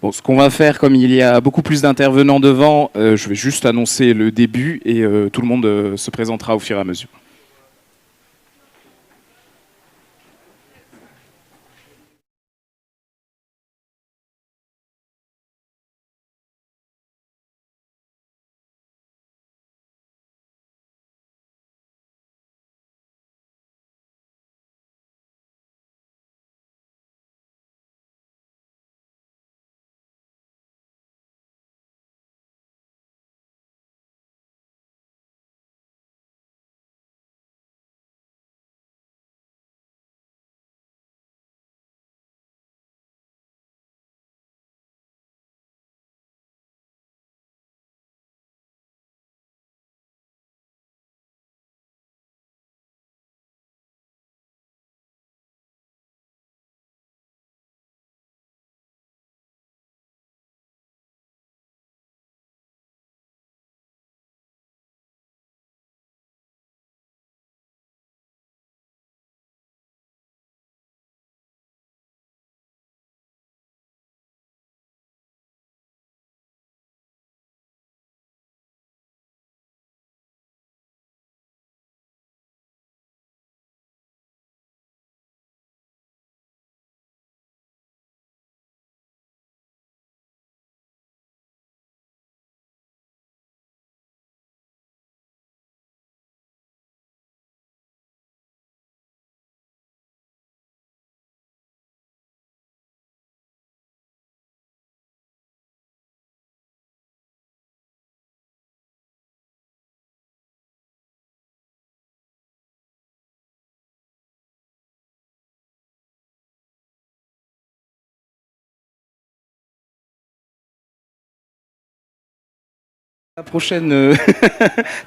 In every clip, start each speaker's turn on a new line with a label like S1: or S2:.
S1: Bon, ce qu'on va faire, comme il y a beaucoup plus d'intervenants devant, je vais juste annoncer le début et tout le monde se présentera au fur et à mesure. La prochaine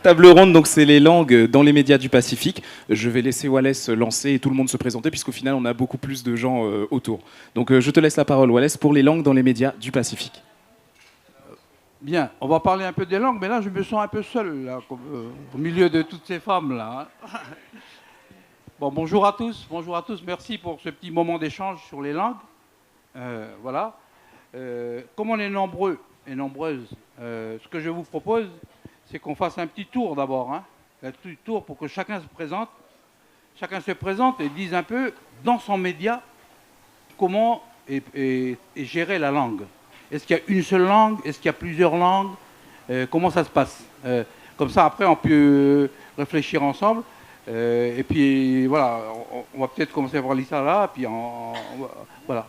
S1: table ronde, donc c'est les langues dans les médias du Pacifique. Je vais laisser Wallace lancer et tout le monde se présenter, puisqu'au final, on a beaucoup plus de gens autour. Donc je te laisse la parole, Wallace, pour les langues dans les médias du Pacifique.
S2: Bien, on va parler un peu des langues, mais là, je me sens un peu seul, là, au milieu de toutes ces femmes-là. Hein. Bon, bonjour à tous, merci pour ce petit moment d'échange sur les langues. Voilà. Comme on est nombreux et nombreuses, ce que je vous propose, c'est qu'on fasse un petit tour d'abord, hein, un petit tour pour que chacun se présente et dise un peu, dans son média, comment est gérer la langue. Est-ce qu'il y a une seule langue? Est-ce qu'il y a plusieurs langues? Comment ça se passe? Comme ça, après, on peut réfléchir ensemble. Et puis, voilà, on va peut-être commencer à voir Lisa là, puis voilà.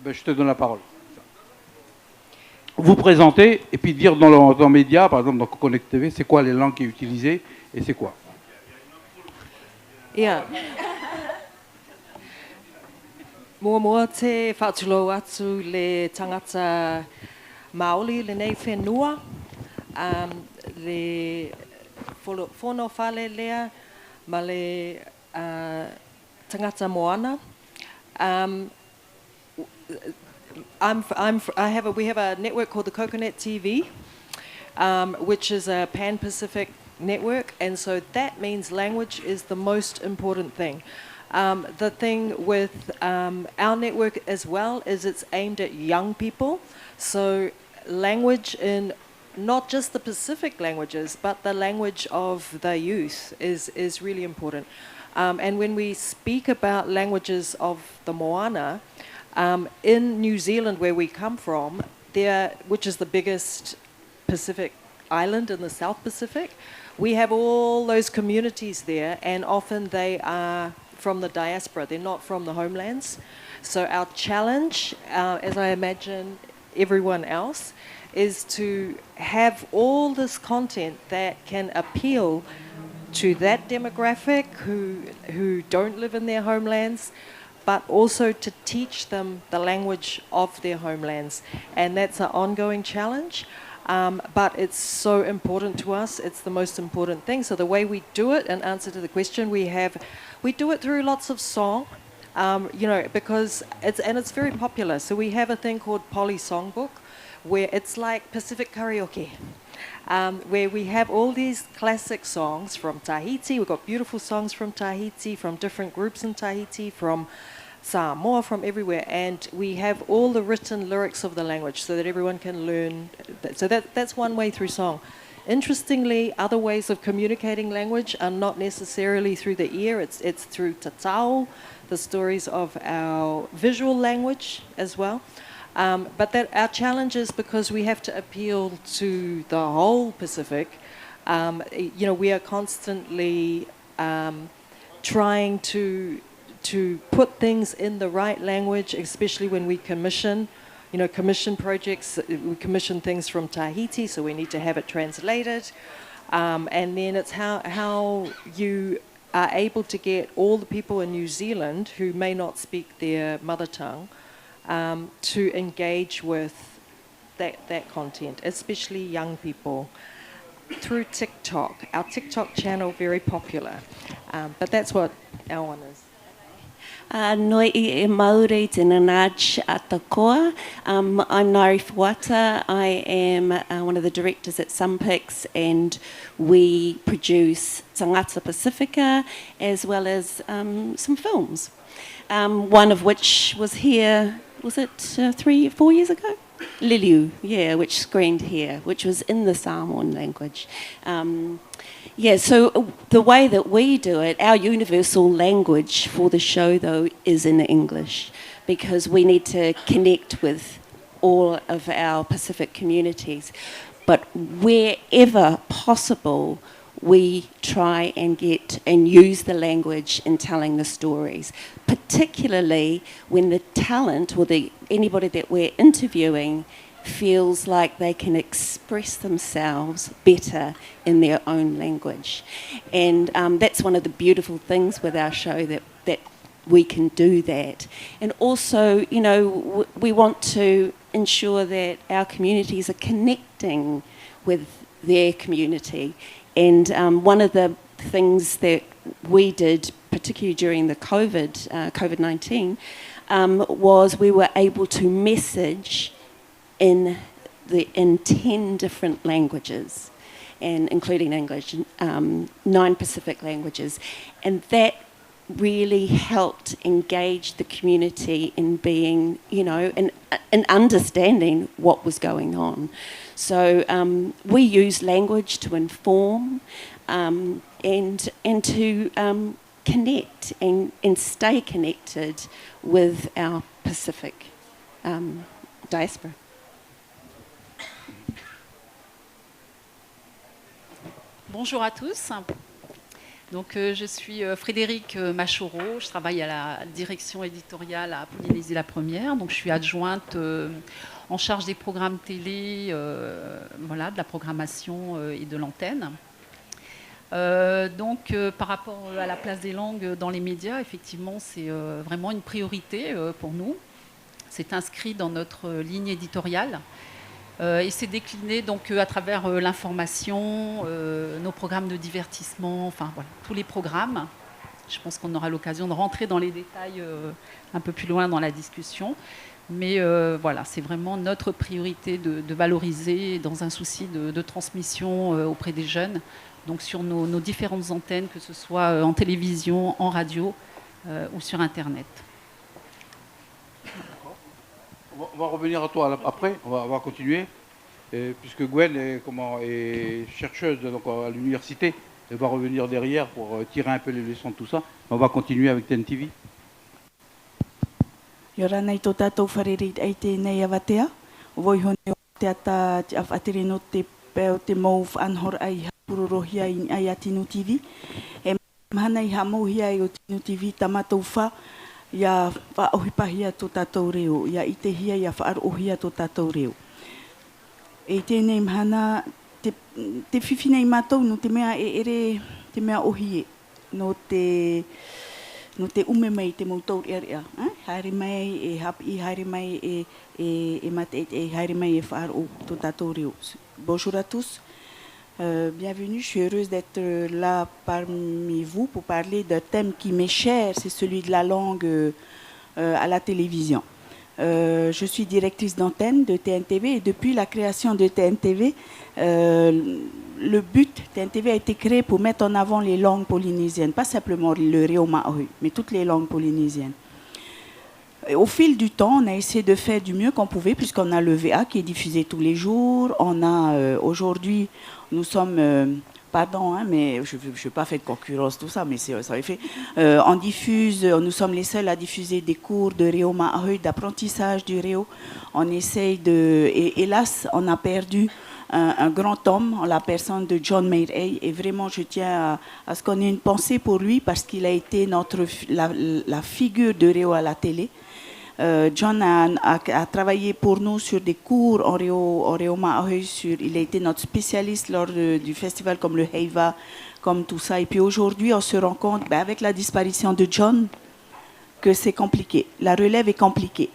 S2: Je te donne la parole. Vous présenter, et puis dire dans le média, par exemple dans Connect TV, c'est quoi les langues qui sont utilisées, et c'est quoi?
S3: Yeah. Mua te whaatulo atu le tangata Māori le nei whenua, le whono whale lea ma le tangata moana. We have a network called the Coconut TV, which is a Pan-Pacific network, and so that means language is the most important thing. The thing with our network as well is it's aimed at young people, so language in not just the Pacific languages, but the language of the youth is really important. And when we speak about languages of the Moana, in New Zealand, where we come from, which is the biggest Pacific island in the South Pacific, we have all those communities there, and often they are from the diaspora. They're not from the homelands. So our challenge, as I imagine everyone else, is to have all this content that can appeal to that demographic who don't live in their homelands, but also to teach them the language of their homelands. And that's an ongoing challenge. But it's so important to us. It's the most important thing. So the way we do it, in answer to the question, we do it through lots of song, because it's very popular. So we have a thing called Poly Songbook, where it's like Pacific karaoke, where we have all these classic songs from Tahiti. We've got beautiful songs from Tahiti, from different groups in Tahiti, from Samoa, from everywhere, and we have all the written lyrics of the language so that everyone can learn. So that's one way through song. Interestingly, other ways of communicating language are not necessarily through the ear. It's through tatao, the stories of our visual language as well. But that our challenge is because we have to appeal to the whole Pacific. We are constantly trying to put things in the right language, especially when we commission projects. We commission things from Tahiti, so we need to have it translated. And then it's how you are able to get all the people in New Zealand who may not speak their mother tongue to engage with that content, especially young people, through TikTok. Our TikTok channel, very popular. But that's what our one is.
S4: Noi I Maori tēnā nāch atakoa. I'm Nari Fuata. I am one of the directors at Sunpix, and we produce Tangata Pacifica as well as some films. One of which was here, was it 3 or 4 years ago? Liliu, yeah, which screened here, which was in the Samoan language. So the way that we do it, our universal language for the show, though, is in English, because we need to connect with all of our Pacific communities. But wherever possible, we try and get and use the language in telling the stories, particularly when the talent or anybody that we're interviewing feels like they can express themselves better in their own language. And that's one of the beautiful things with our show, that we can do that. And also, we want to ensure that our communities are connecting with their community. And one of the things that we did, particularly during the COVID-19, was we were able to message in 10 different languages, and including English, 9 Pacific languages. And that really helped engage the community in being, in understanding what was going on. So we use language to inform and to connect and stay connected with our Pacific diaspora.
S5: Bonjour à tous. Donc, je suis Frédéric Machoro, je travaille à la direction éditoriale à Polynésie la Première. Donc, je suis adjointe en charge des programmes télé, de la programmation et de l'antenne. Par rapport à la place des langues dans les médias, effectivement, c'est vraiment une priorité pour nous. C'est inscrit dans notre ligne éditoriale. Et c'est décliné donc à travers l'information, nos programmes de divertissement, tous les programmes. Je pense qu'on aura l'occasion de rentrer dans les détails un peu plus loin dans la discussion. Mais c'est vraiment notre priorité de valoriser dans un souci de transmission auprès des jeunes, donc sur nos différentes antennes, que ce soit en télévision, en radio ou sur Internet.
S2: On va revenir à toi après, on va continuer, puisque Gwen est chercheuse donc, à l'université, elle va revenir derrière pour tirer un peu les leçons de tout ça. On va continuer avec TNTV.
S6: Yora nei tō tātou wharerit ei tēnei awatea, voi hone o te ata te awhatere no te pēo te mou whanhor ai hapurorohia ai a Tino TV. E mahana I hamouhia ai o Tino TV tamatou wha, ia whaohipahia tō tātou reo, ia I te hia ia whaarohia tō tātou reo. E tēnei mahana, te whiwhinei mātou no te mea te mea ohie, no te ume mai te moutou rea. Haere mai e hapi, haere mai e mate, haere mai e whaaro tō tātou reo. Bonjour à tous. Bienvenue, je suis heureuse d'être là parmi vous pour parler d'un thème qui m'est cher, c'est celui de la langue à la télévision. Je suis directrice d'antenne de TNTV et depuis la création de TNTV, le but, TNTV a été créé pour mettre en avant les langues polynésiennes, pas simplement le reo maori, mais toutes les langues polynésiennes. au fil du temps, on a essayé de faire du mieux qu'on pouvait, puisqu'on a le VA qui est diffusé tous les jours. On a aujourd'hui, nous sommes, pardon, hein, mais je ne vais pas faire de concurrence, tout ça, mais ça est fait. On diffuse, nous sommes les seuls à diffuser des cours de Reo Ma'ahui, d'apprentissage du Reo. On essaye de, et hélas, on a perdu un grand homme en la personne de John Mayrey, et vraiment je tiens à ce qu'on ait une pensée pour lui parce qu'il a été la figure de Reo à la télé. John a travaillé pour nous sur des cours en Reo Ma'ahui, il a été notre spécialiste lors du festival comme le Heiva, comme tout ça, et puis aujourd'hui on se rend compte avec la disparition de John que c'est compliqué, la relève est compliquée.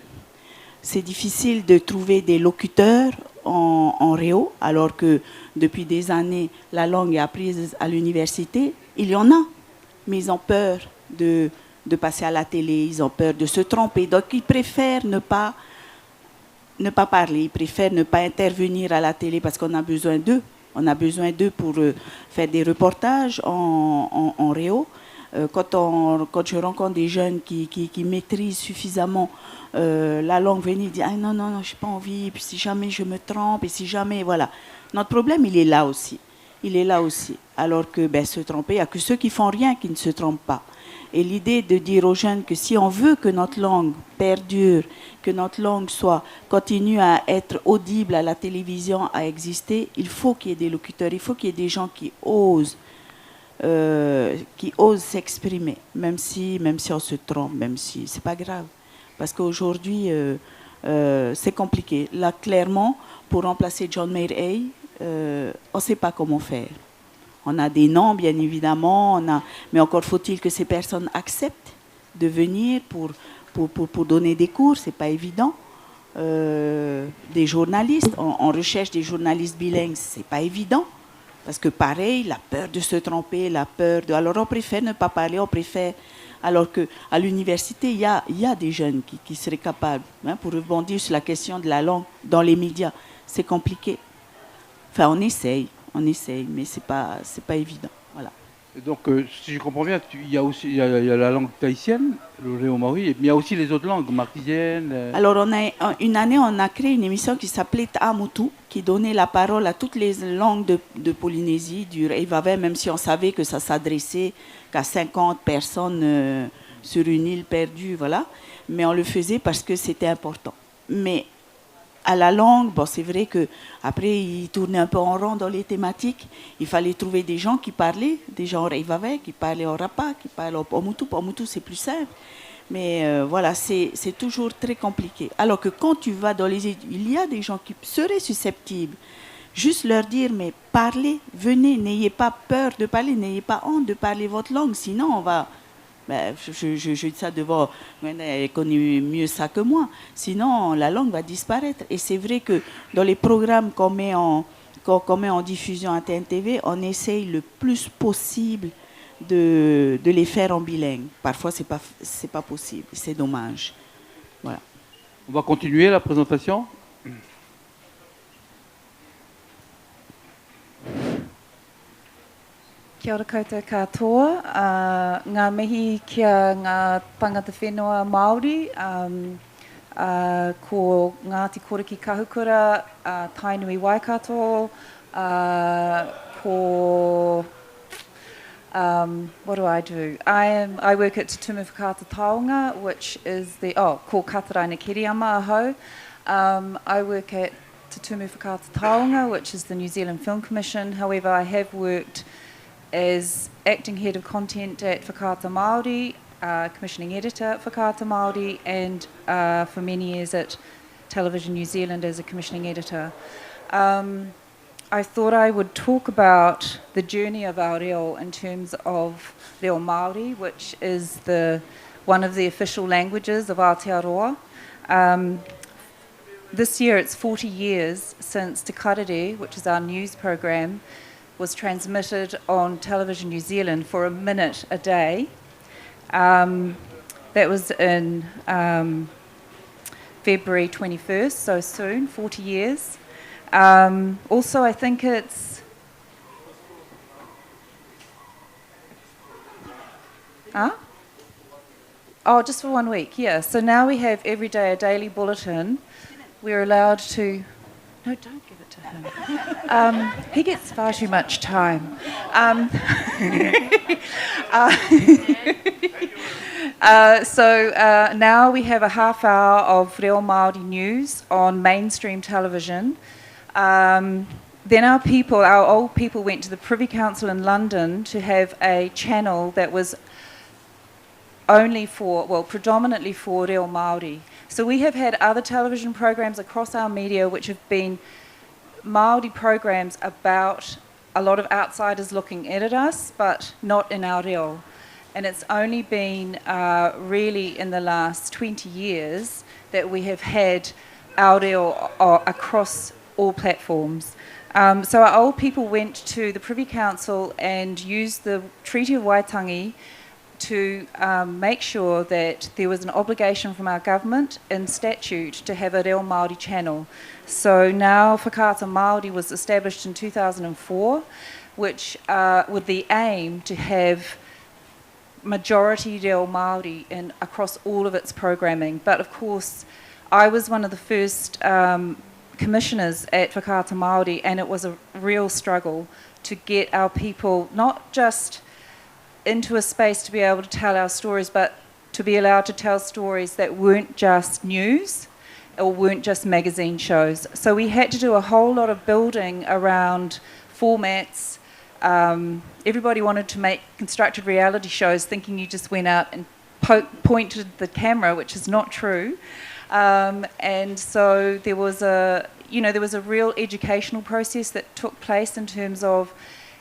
S6: C'est difficile de trouver des locuteurs en Réo, alors que depuis des années, la langue est apprise à l'université. Il y en a, mais ils ont peur de passer à la télé, ils ont peur de se tromper. Donc, ils préfèrent ne pas parler, ils préfèrent ne pas intervenir à la télé parce qu'on a besoin d'eux. On a besoin d'eux pour faire des reportages en Réo. Quand je rencontre des jeunes qui maîtrisent suffisamment la langue, venir dire ah, non, je n'ai pas envie, et puis si jamais je me trompe, et si jamais, voilà. Notre problème, il est là aussi. Il est là aussi. Alors que se tromper, il n'y a que ceux qui font rien qui ne se trompent pas. Et l'idée de dire aux jeunes que si on veut que notre langue perdure, que notre langue continue à être audible à la télévision, à exister, il faut qu'il y ait des locuteurs, il faut qu'il y ait des gens qui osent s'exprimer, même si on se trompe, même si c'est pas grave. Parce qu'aujourd'hui, c'est compliqué. Là, clairement, pour remplacer John Mayrey, on ne sait pas comment faire. On a des noms, bien évidemment, mais encore faut-il que ces personnes acceptent de venir pour donner des cours, c'est pas évident. Des journalistes, on recherche des journalistes bilingues, c'est pas évident. Parce que pareil, la peur de se tromper, alors on préfère ne pas parler, on préfère... Alors qu'à l'université, il y a des jeunes qui seraient capables, pour rebondir sur la question de la langue dans les médias. C'est compliqué. Enfin, on essaye, mais c'est pas évident. Voilà.
S2: Et donc, si je comprends bien, il y a la langue tahitienne, le Réo Maui, mais il y a aussi les autres langues, marquisiennes.
S6: Alors, une année, on a créé une émission qui s'appelait Ta'amutu, qui donnait la parole à toutes les langues de Polynésie, du Reivavai, même si on savait que ça s'adressait qu'à 50 personnes sur une île perdue, voilà. Mais on le faisait parce que c'était important. Mais à la langue, c'est vrai qu'après, ils tournaient un peu en rond dans les thématiques. Il fallait trouver des gens qui parlaient, des gens en Reivavai, qui parlaient en Rapa, qui parlaient en Pomotu. Pomotu, c'est plus simple. Mais voilà, c'est toujours très compliqué. Alors que quand tu vas dans les îles, il y a des gens qui seraient susceptibles. Juste leur dire, mais parlez, venez, n'ayez pas peur de parler, n'ayez pas honte de parler votre langue, sinon on va... je dis ça devant, elle connaît mieux ça que moi. Sinon, la langue va disparaître. Et c'est vrai que dans les programmes qu'on met en diffusion à TNTV, on essaye le plus possible de les faire en bilingue. Parfois, c'est pas possible. C'est dommage. Voilà.
S2: On va continuer la présentation.
S7: Kia ora koutou katoa. Ngā mihi kia ngā tangata whenua Māori, ko Ngāti Koriki Kahukura, Tainui Waikato, ko... what do I do? I work at Te Tumu Whakaata Taonga, which is ko Kataraina Kiriama ahau. I work at Te Tumu Whakaata Taonga, which is the New Zealand Film Commission. However, I have worked as acting head of content at Whakaata Māori, commissioning editor at Whakaata Māori, and for many years at Television New Zealand as a commissioning editor. I thought I would talk about the journey of our reo in terms of Reo Māori, which is one of the official languages of Aotearoa. This year it's 40 years since Te Karere, which is our news program, was transmitted on Television New Zealand for a minute a day. That was in February 21st, so soon, 40 years. Also, I think it's... Oh, just for 1 week, yeah. So now we have every day a daily bulletin. We're allowed to... No, don't give it to him. He gets far too much time. So now we have a half hour of Reo Māori news on mainstream television. Then our old people went to the Privy Council in London to have a channel that was predominantly for Reo Māori. So we have had other television programs across our media which have been Māori programs about a lot of outsiders looking in at us, but not in our reo. And it's only been really in the last 20 years that we have had our reo across all platforms. So our old people went to the Privy Council and used the Treaty of Waitangi to make sure that there was an obligation from our government in statute to have a Reo Māori channel. So now Whakaata Māori was established in 2004, which with the aim to have majority Reo Māori across all of its programming. But of course, I was one of the first commissioners at Whakaata Māori, and it was a real struggle to get our people not just into a space to be able to tell our stories, but to be allowed to tell stories that weren't just news or weren't just magazine shows. So we had to do a whole lot of building around formats. Everybody wanted to make constructed reality shows thinking you just went out and pointed the camera, which is not true. And so there was a real educational process that took place in terms of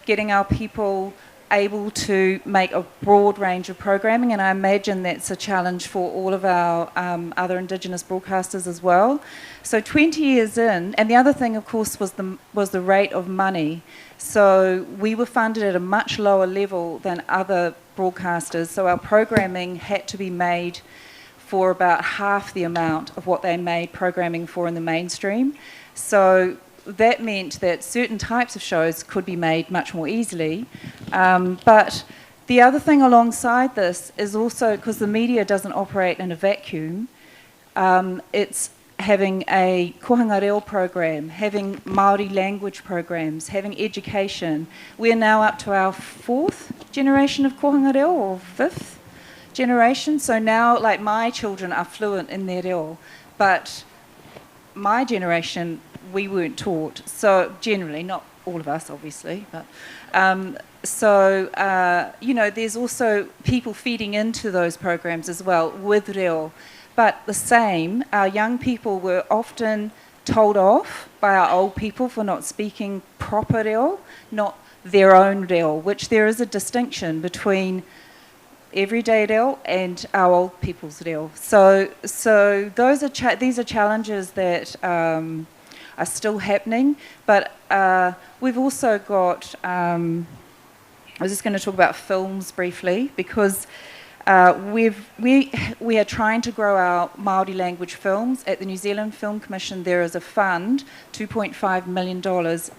S7: getting our people able to make a broad range of programming, and I imagine that's a challenge for all of our other Indigenous broadcasters as well. So 20 years in, and the other thing, of course, was the rate of money. So we were funded at a much lower level than other broadcasters, so our programming had to be made for about half the amount of what they made programming for in the mainstream. So that meant that certain types of shows could be made much more easily. But the other thing alongside this is also, because the media doesn't operate in a vacuum, it's having a kohanga reo program, having Māori language programs, having education. We're now up to our 4th generation of kohanga reo, or 5th generation. So now, like, my children are fluent in their reo, but my generation, we weren't taught. So generally, not all of us, obviously, but there's also people feeding into those programs as well with reo. But the same, our young people were often told off by our old people for not speaking proper reo, not their own reo, which there is a distinction between everyday reo and our old people's reo. So these are challenges that are still happening, but we've also got, I was just going to talk about films briefly, because we are trying to grow our Māori language films. At the New Zealand Film Commission, there is a fund, $2.5 million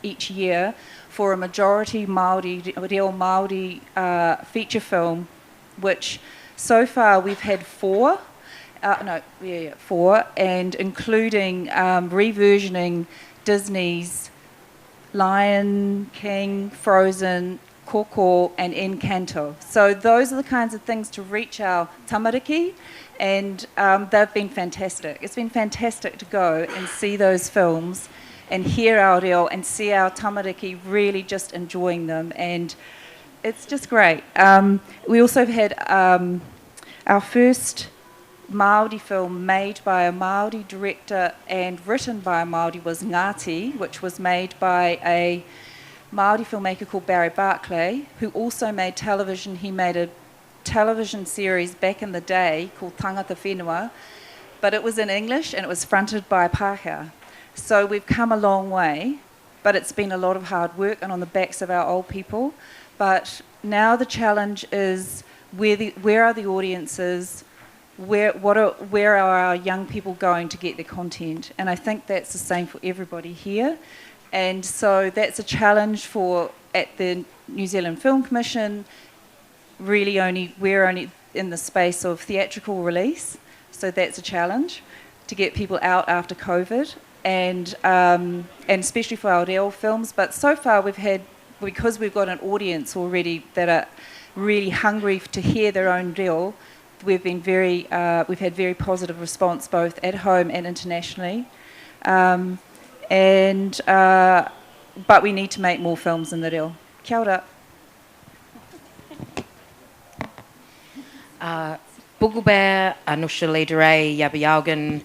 S7: each year, for a majority Māori, Reo Māori feature film, which so far we've had 4, and including reversioning Disney's Lion King, Frozen, Coco and Encanto. So those are the kinds of things to reach our tamariki, and they've been fantastic. It's been fantastic to go and see those films and hear our reo and see our tamariki really just enjoying them, and it's just great. We also had our first Māori film made by a Māori director and written by a Māori was Ngāti, which was made by a Māori filmmaker called Barry Barclay, who also made television. He made a television series back in the day called Tangata Whenua, but it was in English and it was fronted by Pākehā. So we've come a long way, but it's been a lot of hard work and on the backs of our old people. But now the challenge is where are the audiences? Where are our young people going to get their content? And I think that's the same for everybody here. And so that's a challenge at the New Zealand Film Commission. Really we're only in the space of theatrical release, so that's a challenge to get people out after COVID, and especially for our reo films. But so far because we've got an audience already that are really hungry to hear their own reo, we've had very positive response both at home and internationally. But we need to make more films in the reo. Kia ora.
S8: Bugelbear, Anusha Leaderay, Yabayalgan,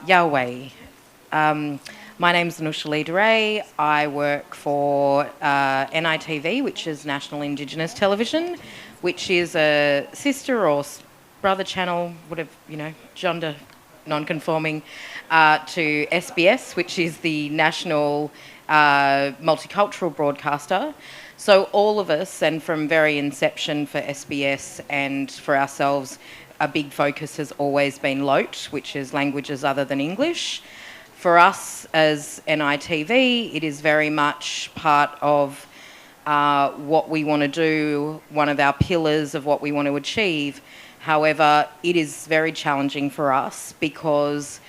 S8: Yahweh. My name's Anusha Leaderay. I work for NITV, which is National Indigenous Television, which is a sister or brother channel, whatever, gender non-conforming, to SBS, which is the national multicultural broadcaster. So all of us, and from very inception for SBS and for ourselves, a big focus has always been LOTE, which is languages other than English. For us as NITV, it is very much part of what we want to do, one of our pillars of what we want to achieve. However, it is very challenging for us because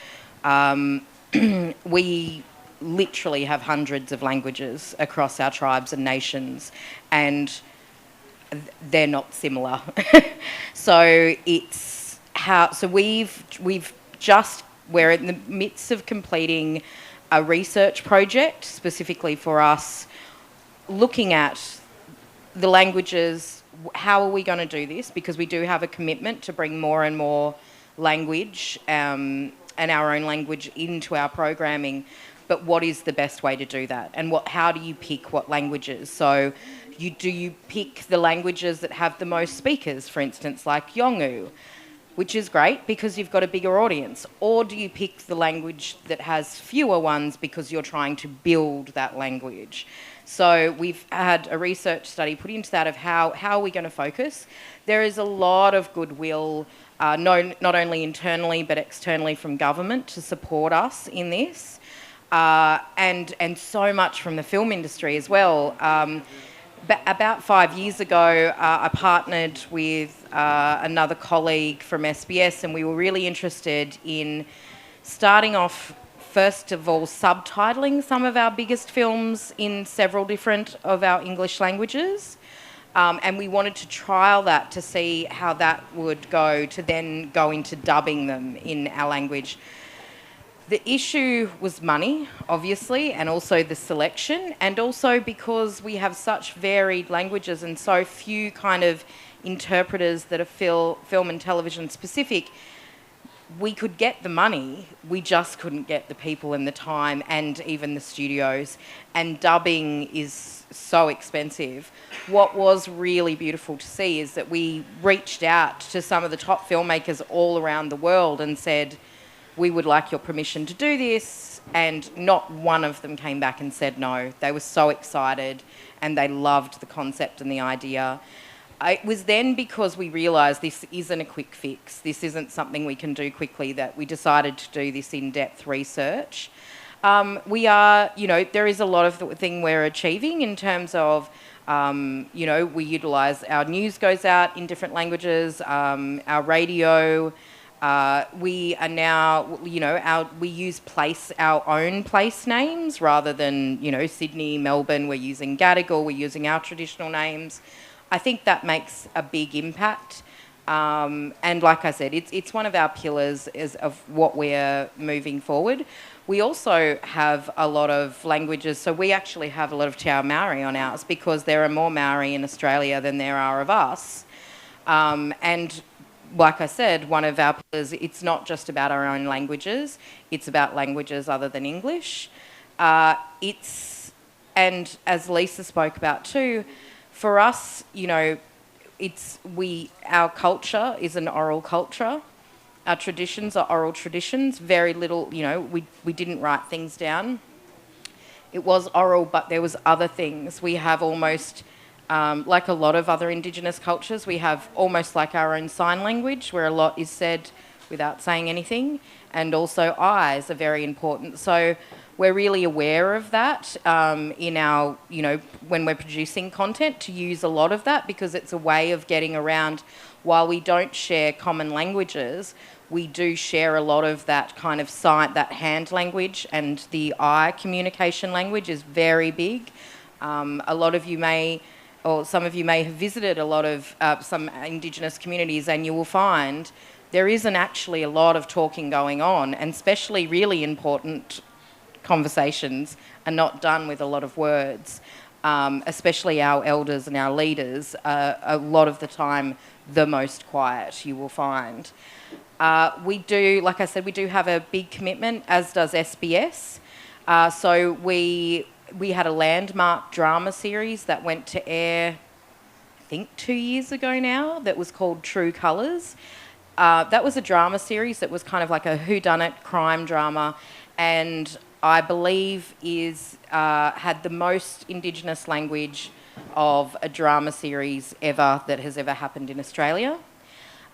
S8: we literally have hundreds of languages across our tribes and nations, and they're not similar. So we're in the midst of completing a research project specifically for us, looking at the languages. How are we going to do this? Because we do have a commitment to bring more and more language and our own language into our programming. But what is the best way to do that? And how do you pick what languages? So do you pick the languages that have the most speakers, for instance, like Yolngu, which is great because you've got a bigger audience? Or do you pick the language that has fewer ones because you're trying to build that language? So we've had a research study put into that of how are we going to focus. There is a lot of goodwill, not only internally but externally from government to support us in this. And so much from the film industry as well. About 5 years ago, I partnered with another colleague from SBS, and we were really interested in starting off, first of all, subtitling some of our biggest films in several different of our English languages. And we wanted to trial that to see how that would go, to then go into dubbing them in our language. The issue was money, obviously, and also the selection, and also because we have such varied languages and so few kind of interpreters that are film and television specific. We could get the money, we just couldn't get the people and the time and even the studios, and dubbing is so expensive. What was really beautiful to see is that we reached out to some of the top filmmakers all around the world and said, we would like your permission to do this, and not one of them came back and said no. They were so excited and they loved the concept and the idea. It was then because we realised this isn't a quick fix, this isn't something we can do quickly, that we decided to do this in-depth research. There is a lot of the thing we're achieving in terms of, we utilise, our news goes out in different languages, our radio. We are now, we use our own place names rather than, Sydney, Melbourne. We're using Gadigal, we're using our traditional names. I think that makes a big impact. And like I said, it's one of our pillars of what we're moving forward. We also have a lot of languages, so we actually have a lot of Te Ao Maori on ours because there are more Maori in Australia than there are of us. And like I said, one of our pillars, it's not just about our own languages, it's about languages other than English. And as Lisa spoke about too, for us, our culture is an oral culture. Our traditions are oral traditions. Very little, we didn't write things down. It was oral, but there was other things. We have almost, like a lot of other Indigenous cultures, we have almost like our own sign language, where a lot is said without saying anything. and also eyes are very important. So we're really aware of that in our, when we're producing content, to use a lot of that, because it's a way of getting around. While we don't share common languages, we do share a lot of that kind of that hand language, and the eye communication language is very big. A lot of you may, or some of you may have visited a lot of some Indigenous communities, and you will find there isn't actually a lot of talking going on, and especially really important conversations are not done with a lot of words. Especially our elders and our leaders are a lot of the time the most quiet, you will find. We do, like I said, we do have a big commitment, as does SBS. So we had a landmark drama series that went to air, I think 2 years ago now, that was called True Colours. That was a drama series that was kind of like a whodunit crime drama, and I believe had the most Indigenous language of a drama series ever that has ever happened in Australia.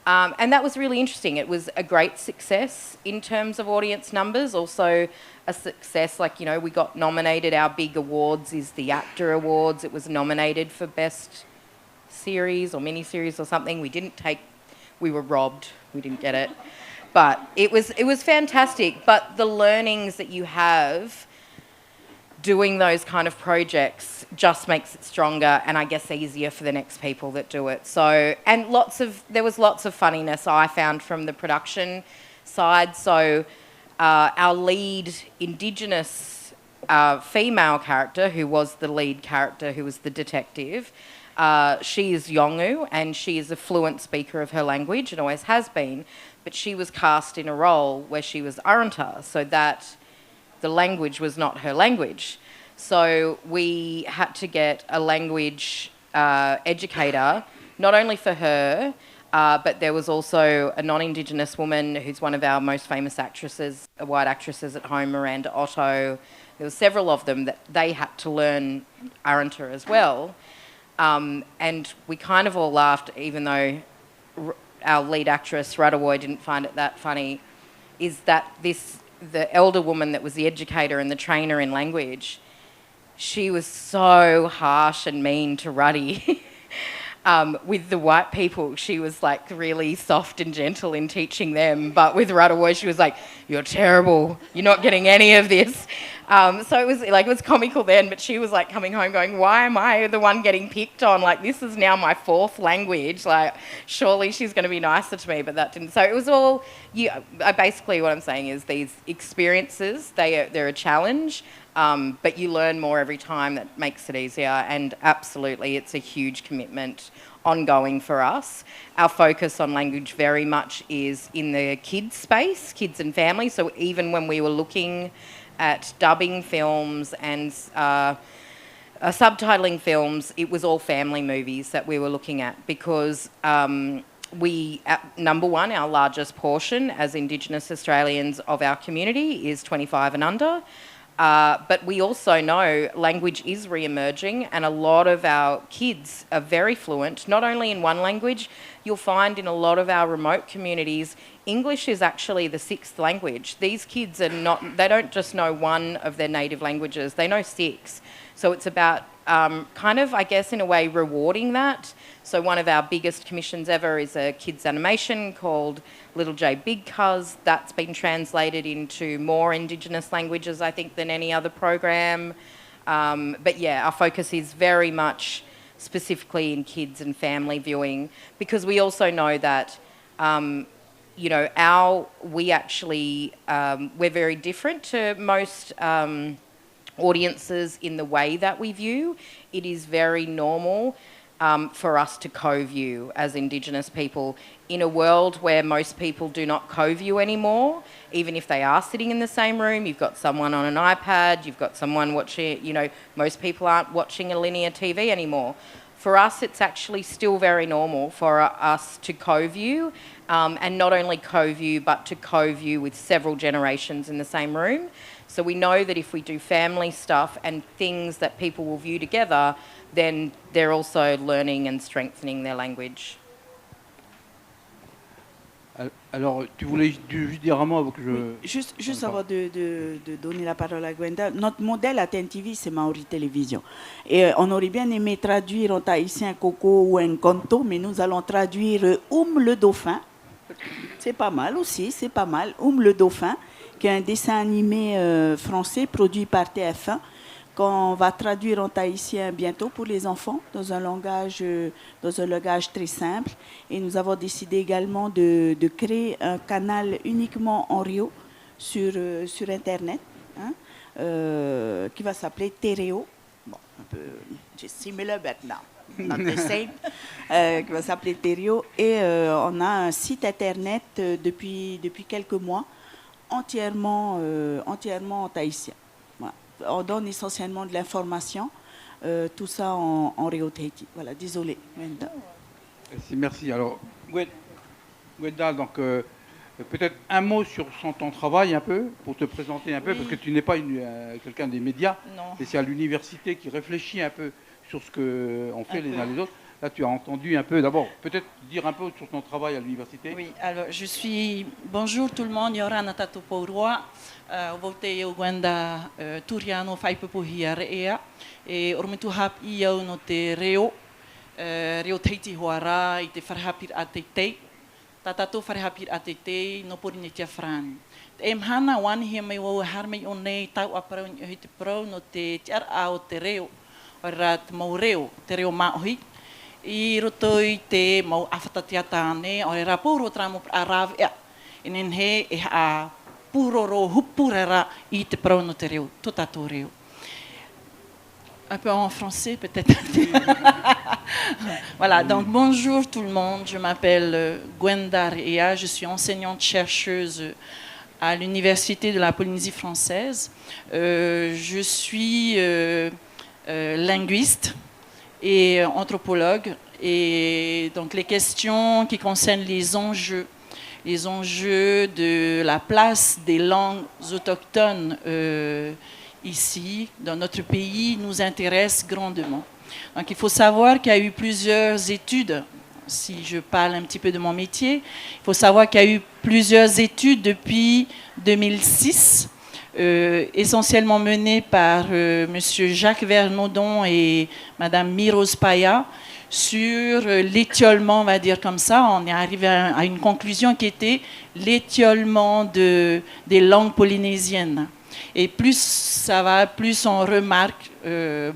S8: And that was really interesting. It was a great success in terms of audience numbers, also a success, we got nominated. Our big awards is the ACTA Awards. It was nominated for Best Series or Miniseries or something. We were robbed. We didn't get it. But it was fantastic. But the learnings that you have doing those kind of projects just makes it stronger, and I guess easier for the next people that do it. So, and there was lots of funniness I found from the production side. So our lead Indigenous female character, who was the lead character, who was the detective, she is Yolngu, and she is a fluent speaker of her language and always has been, but she was cast in a role where she was Arrernte, so that the language was not her language. So we had to get a language educator, not only for her, but there was also a non-Indigenous woman who's one of our most famous actresses, white actresses at home, Miranda Otto. There were several of them that they had to learn Arrernte as well. And we kind of all laughed, even though our lead actress, Radawoy, didn't find it that funny, is that the elder woman that was the educator and the trainer in language, she was so harsh and mean to Ruddy. With the white people, she was really soft and gentle in teaching them, but with Radawoy, she was like, "You're terrible. You're not getting any of this." So it was comical then, but she was coming home going, "Why am I the one getting picked on? This is now my fourth language. Surely she's going to be nicer to me," but that didn't. So it was all. Basically, what I'm saying is these experiences, they're a challenge. But you learn more every time. That makes it easier, and absolutely it's a huge commitment ongoing for us. Our focus on language very much is in the kids space, kids and family. So even when we were looking at dubbing films and subtitling films, it was all family movies that we were looking at, because number one, our largest portion as Indigenous Australians of our community is 25 and under. But we also know language is re-emerging, and a lot of our kids are very fluent, not only in one language. You'll find in a lot of our remote communities, English is actually the sixth language. These kids they don't just know one of their native languages, they know six. So it's about I guess in a way rewarding that. So one of our biggest commissions ever is a kids animation called Little J Big Cuz. That's been translated into more Indigenous languages, I think, than any other program. But yeah, our focus is very much specifically in kids and family viewing, because we also know that we're very different to most audiences in the way that we view. It is very normal for us to co-view as Indigenous people in a world where most people do not co-view anymore. Even if they are sitting in the same room, you've got someone on an iPad, you've got someone watching, most people aren't watching a linear TV anymore. For us, it's actually still very normal for us to co-view, and not only co-view, but to co-view with several generations in the same room. So we know that if we do family stuff and things that people will view together, then they're also learning and strengthening their language.
S2: Alors, tu voulais juste dire un mot avant que je...
S6: Oui, juste avant de donner la parole à Gwenda, notre modèle à TNTV, c'est Maori Télévision. Et on aurait bien aimé traduire en tahitien Coco ou Encanto, mais nous allons traduire le dauphin. C'est pas mal aussi, c'est pas mal. Le dauphin, qui est un dessin animé français produit par TF1, qu'on va traduire en tahitien bientôt pour les enfants, dans un langage très simple. Et nous avons décidé également de créer un canal uniquement en rio sur Internet, hein, qui va s'appeler Tereo. Bon, un peu similar but not the same. Qui va s'appeler Tereo. Et on a un site Internet depuis quelques mois, entièrement en tahitien. Voilà. On donne essentiellement de l'information, tout ça en Rio Tahiti. Voilà, désolé.
S2: Merci. Alors, Gwenda, donc peut-être un mot sur ton travail un peu, pour te présenter un peu, parce que tu n'es pas quelqu'un des médias, mais c'est à l'université qui réfléchit un peu sur ce qu'on fait les uns les autres. Là, tu as entendu un peu, d'abord, peut-être dire un peu sur ton travail à l'université.
S9: Oui, alors je suis... Bonjour tout le monde, Yorana Tato Paurua. Voutei o Gwenda Turiano Whaipupuhia Reea. E ormitu hap I au no te reo. Reo Tahiti Hoara I te wharehapir a Teitei. Tā tātou wharehapir a Teitei no porine tia Fran. E mhana wani hea mai wau harmei o nei tau aparau ni ohi te prau no te tiara a o te reo. Ora te mau reo, te reo maohi. I roto I te mau awhatatia tāne, o re rā pōro trāmo a rāwe ea. E nen he e a pūroro hupurera I te prau no te reo, tō tātou reo. Un peu en français peut-être. Voilà, donc bonjour tout le monde, je m'appelle Gwenda Rea, je suis enseignante-chercheuse à l'Université de la Polynésie française. Je suis linguiste et anthropologue, et donc les questions qui concernent les enjeux de la place des langues autochtones ici, dans notre pays, nous intéressent grandement. Donc il faut savoir qu'il y a eu plusieurs études, si je parle un petit peu de mon métier, il faut savoir qu'il y a eu plusieurs études depuis 2006, essentiellement menées par M. Jacques Vernaudon et Mme Mirose Paya, sur l'étiolement, on va dire comme ça. On est arrivé à une conclusion qui était l'étiolement des langues polynésiennes. Et plus ça va, plus on remarque,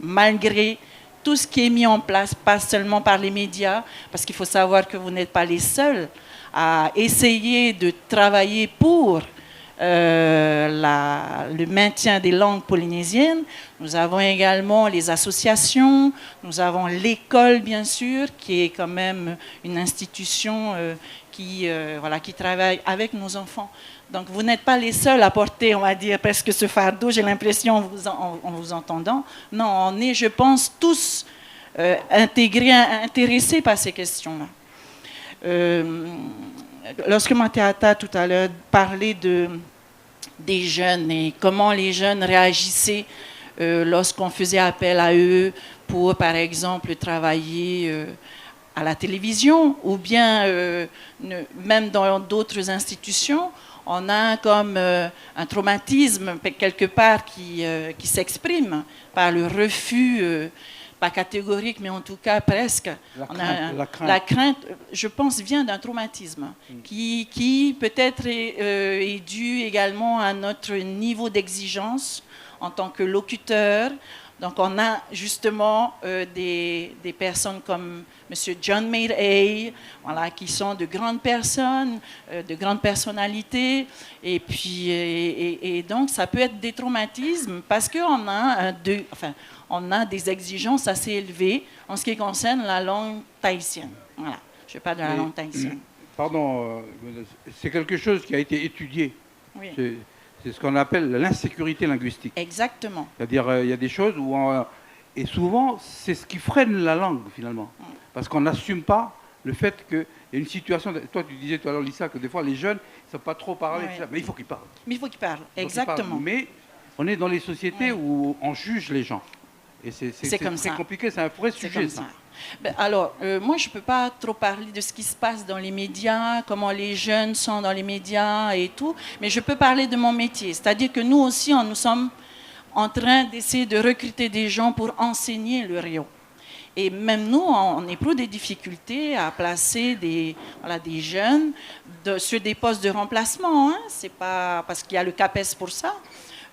S9: malgré tout ce qui est mis en place, pas seulement par les médias, parce qu'il faut savoir que vous n'êtes pas les seuls à essayer de travailler pour le maintien des langues polynésiennes. Nous avons également les associations, nous avons l'école bien sûr, qui est quand même une institution qui travaille avec nos enfants. Donc vous n'êtes pas les seuls à porter, on va dire, presque ce fardeau, j'ai l'impression en vous entendant. Non, on est, je pense, tous intégrés, intéressés par ces questions-là. Lorsque Mateata, tout à l'heure, parlait des jeunes et comment les jeunes réagissaient lorsqu'on faisait appel à eux pour, par exemple, travailler à la télévision ou bien même dans d'autres institutions, on a comme un traumatisme quelque part qui s'exprime par le refus, pas catégorique, mais en tout cas presque. La crainte, je pense, vient d'un traumatisme qui peut-être est dû également à notre niveau d'exigence en tant que locuteur. Donc on a justement des personnes comme M. John Mayer, voilà, qui sont de grandes personnes, de grandes personnalités, et puis et donc ça peut être des traumatismes parce qu'on a on a des exigences assez élevées en ce qui concerne la langue tahitienne. Voilà, je parle de la langue tahitienne.
S2: Pardon, c'est quelque chose qui a été étudié.
S9: Oui.
S2: C'est ce qu'on appelle l'insécurité linguistique.
S9: Exactement.
S2: C'est-à-dire, il y a des choses où et souvent, c'est ce qui freine la langue, finalement. Parce qu'on n'assume pas le fait qu'il y a une situation... Toi, tu disais tout à l'heure, Lisa, que des fois, les jeunes ne savent pas trop parler,
S9: Oui.
S2: mais il faut qu'ils parlent.
S9: Mais il faut qu'ils parlent, exactement.
S2: Mais on est dans les sociétés où on juge les gens. Et c'est
S9: comme ça.
S2: compliqué, c'est un vrai sujet, ça.
S9: Alors, moi, je ne peux pas trop parler de ce qui se passe dans les médias, comment les jeunes sont dans les médias et tout, mais je peux parler de mon métier. C'est-à-dire que nous aussi, nous sommes en train d'essayer de recruter des gens pour enseigner le Réo. Et même nous, on éprouve des difficultés à placer des jeunes sur des postes de remplacement. Hein. C'est pas parce qu'il y a le CAPES pour ça.